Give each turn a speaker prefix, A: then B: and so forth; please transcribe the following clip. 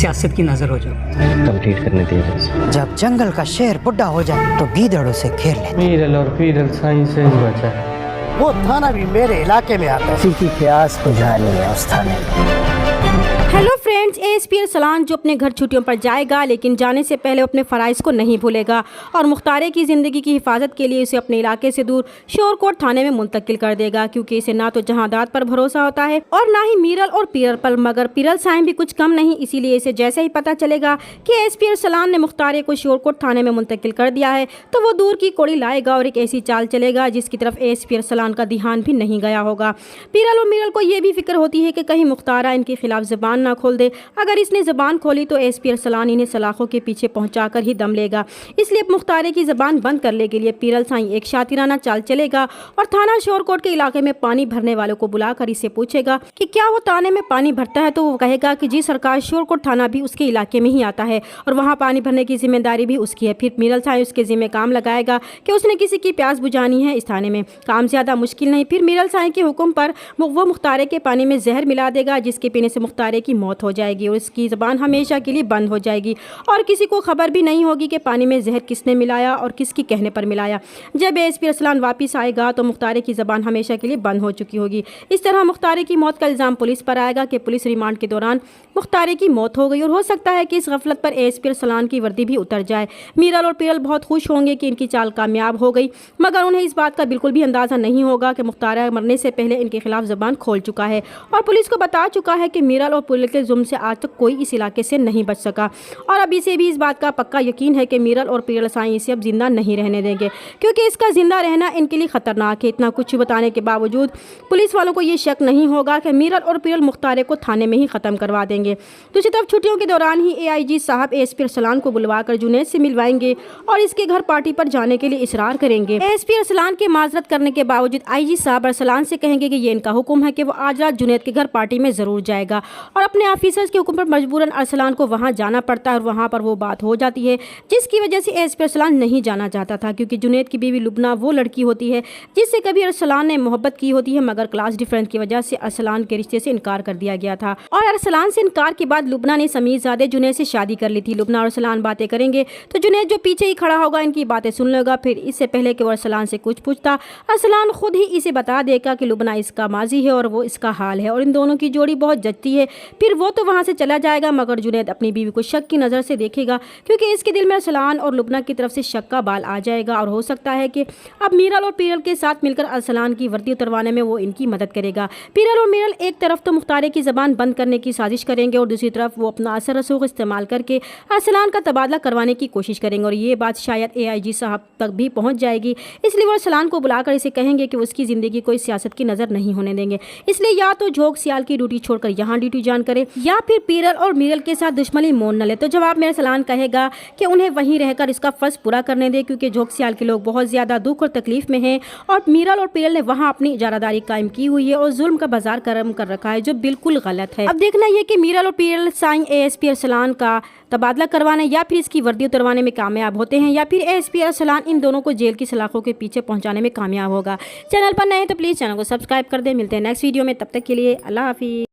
A: सियासत की नज़र हो जाओ।
B: कंप्लीट करने दिए।
C: जब जंगल का शेर बुढ़ा हो जाए तो गीदड़ों से घेर ले।
D: मीरल और पीरल साइंस से बचा है।
E: वो थाना भी मेरे इलाके में आता है।
C: किसी की प्यास बुझानी है उस थाने में।
F: हेलो फ्रेंड्स, एएसपी अरसलान जो अपने घर छुट्टियों पर जाएगा लेकिन जाने से पहले अपने फ़राइज़ को नहीं भूलेगा और मुख्तारे की ज़िंदगी की हिफाजत के लिए उसे अपने इलाके से दूर शोरकोट थाने में मुंतकिल कर देगा, क्योंकि इसे ना तो जहादात पर भरोसा होता है और ना ही मीरल और पीरल पर, मगर पीरल साइम भी कुछ कम नहीं। इसीलिए इसे जैसे ही पता चलेगा कि एएसपी अरसलान ने मुख्तारे को शोरकोट थाने में मुंतकिल कर दिया है तो वो दूर की कोड़ी लाएगा और एक ऐसी चाल चलेगा जिसकी तरफ एएसपी अरसलान का ध्यान भी नहीं गया होगा। पीरल और मीरल को ये भी फिक्र होती है कि कहीं मुख्तारा इनके खिलाफ ज़बान ना खोल दे। अगर इसने ज़बान खोली तो एएसपी अरसलान इन्हें सलाखों के पीछे पहुंचाकर ही दम लेगा। इसलिए मुख्तारे की ज़बान बंद करने के लिए पीरल साईं एक शातिराना चाल चलेगा और थाना शोरकोट के इलाके में पानी भरने वालों को बुलाकर इसे पूछेगा कि क्या वो थाने में पानी भरता है, तो वो कहेगा कि जी सरकार, शोरकोट थाना भी उसके इलाके में ही आता है और वहाँ पानी भरने की जिम्मेदारी भी उसकी है। फिर पीरल साईं उसके ज़िम्मे काम लगाएगा कि उसने किसी की प्यास बुझानी है इस थाने में। काम ज़्यादा मुश्किल नहीं। फिर मीरल साईं के हुक्म पर वो मुख्तारे के पानी में जहर मिला देगा, जिसके पीने से मुख्तारे की मौत हो जाएगी और इसकी ज़बान हमेशा के लिए बंद हो जाएगी और किसी को खबर भी नहीं होगी कि पानी में जहर किसने मिलाया और किसके कहने पर मिलाया। जब एएसपी अरसलान वापस आएगा तो मुख्तारे की ज़बान हमेशा के लिए बंद हो चुकी होगी। इस तरह मुख्तारे की मौत का इल्ज़ाम पुलिस पर आएगा कि पुलिस रिमांड के दौरान मुख्तारे की मौत हो गई और हो सकता है कि इस गफलत पर एएसपी अरसलान की वर्दी भी उतर जाए। मीरल और पीरल बहुत खुश होंगे कि इनकी चाल कामयाब हो गई, मगर उन्हें इस बात का बिल्कुल भी अंदाज़ा नहीं होगा कि मुख्तारा मरने से पहले इनके खिलाफ ज़बान खोल चुका है और पुलिस को बता चुका है कि मीरल और पीरल के जुर्म से आज तक कोई इस इलाके से नहीं बच सका और अब इसे भी इस बात का पक्का यकीन है कि मीरल और पीरल साईं इसे अब जिंदा नहीं रहने देंगे, क्योंकि इसका जिंदा रहना इनके लिए खतरनाक है। इतना कुछ बताने के बावजूद पुलिस वालों को ये शक नहीं होगा कि मीरल और पीरल मुख्तारे को थाने में ही ख़त्म करवा देंगे। दूसरी तरफ छुट्टियों के दौरान ही एआईजी साहब एएसपी अरसलान को बुलवाकर जुनैद से मिलवाएंगे और इसके घर पार्टी पर जाने के लिए इसरार करेंगे। एएसपी अरसलान के माजरत करने के बावजूद आईजी साहब अरसलान से कहेंगे कि ये इनका हुक्म है कि वो आज रात जुनैद के घर पार्टी में ज़रूर जाएगा और अपने ऑफिसर्स के हुक्म पर मजबूरन अरसलान को वहाँ जाना पड़ता है और वहाँ पर वो बात हो जाती है जिसकी वजह से एएसपी अरसलान नहीं जाना चाहता था, क्योंकि जुनैद की बीवी लुबना वो लड़की होती है जिससे कभी अरसलान ने मोहब्बत की होती है, मगर क्लास डिफरेंस की वजह से अरसलान के रिश्ते से इनकार कर दिया गया था और अरसलान से इनकार के बाद लुबना ने समीरजादे जुनैद से शादी कर ली थी। लुबना और अरसलान बातें करेंगे तो जुनैद जो पीछे ही खड़ा होगा इनकी बातें सुन लेगा। फिर इससे पहले कि वो अरसलान से कुछ पूछता, अरसलान खुद ही इसे बता देगा कि लुबना इसका माजी है और वो इसका हाल है और इन दोनों की जोड़ी बहुत जचती है। फिर वो तो वहाँ से चला जाएगा, मगर जुनैद अपनी बीवी को शक की नज़र से देखेगा, क्योंकि इसके दिल में अरसलान और लुबना की तरफ से शक का बाल आ जाएगा और हो सकता है कि अब मीरल और पीरल के साथ मिलकर अरसलान की वर्दी उतरवाने में वो इनकी मदद करेगा। पीरल और मीरल एक तरफ तो मुख्तारे की ज़बान बंद करने की साजिश करेंगे और दूसरी तरफ वो अपना असर रसूख इस्तेमाल करके अरसलान का तबादला करवाने की कोशिश करेंगे और ये बात शायद एआईजी साहब तक भी पहुँच जाएगी। इसलिए वो अरसलान को बुलाकर इसे कहेंगे कि उसकी ज़िंदगी कोई सियासत की नज़र नहीं होने देंगे। इसलिए या तो झोंक सियाल की ड्यूटी छोड़कर यहाँ ड्यूटी जान करे या फिर पीरल और मीरल के साथ दुश्मनी मोल न ले। तो जवाब में अरसलान कहेगा कि उन्हें वहीं रहकर इसका फ़र्ज पूरा करने दे, क्योंकि झोंक सियाल के लोग बहुत ज़्यादा दुख और तकलीफ में हैं और मीरल और पीरल ने वहाँ अपनी इजारादारी कायम की हुई है और जुल्म का बाजार कर्म कर रखा है, जो बिल्कुल गलत है। अब देखना ये कि मीरल और पीरल साईं एएसपी अरसलान का तबादला करवाने या फिर इसकी वर्दी उतरवाने में कामयाब होते हैं या फिर एएसपी अरसलान इन दोनों को जेल की सलाखों के पीछे पहुंचाने में कामयाब होगा। चैनल पर नए हैं तो प्लीज़ चैनल को सब्सक्राइब कर दें। मिलते हैं नेक्स्ट वीडियो में, तब तक के लिए अल्लाह हाफिज़।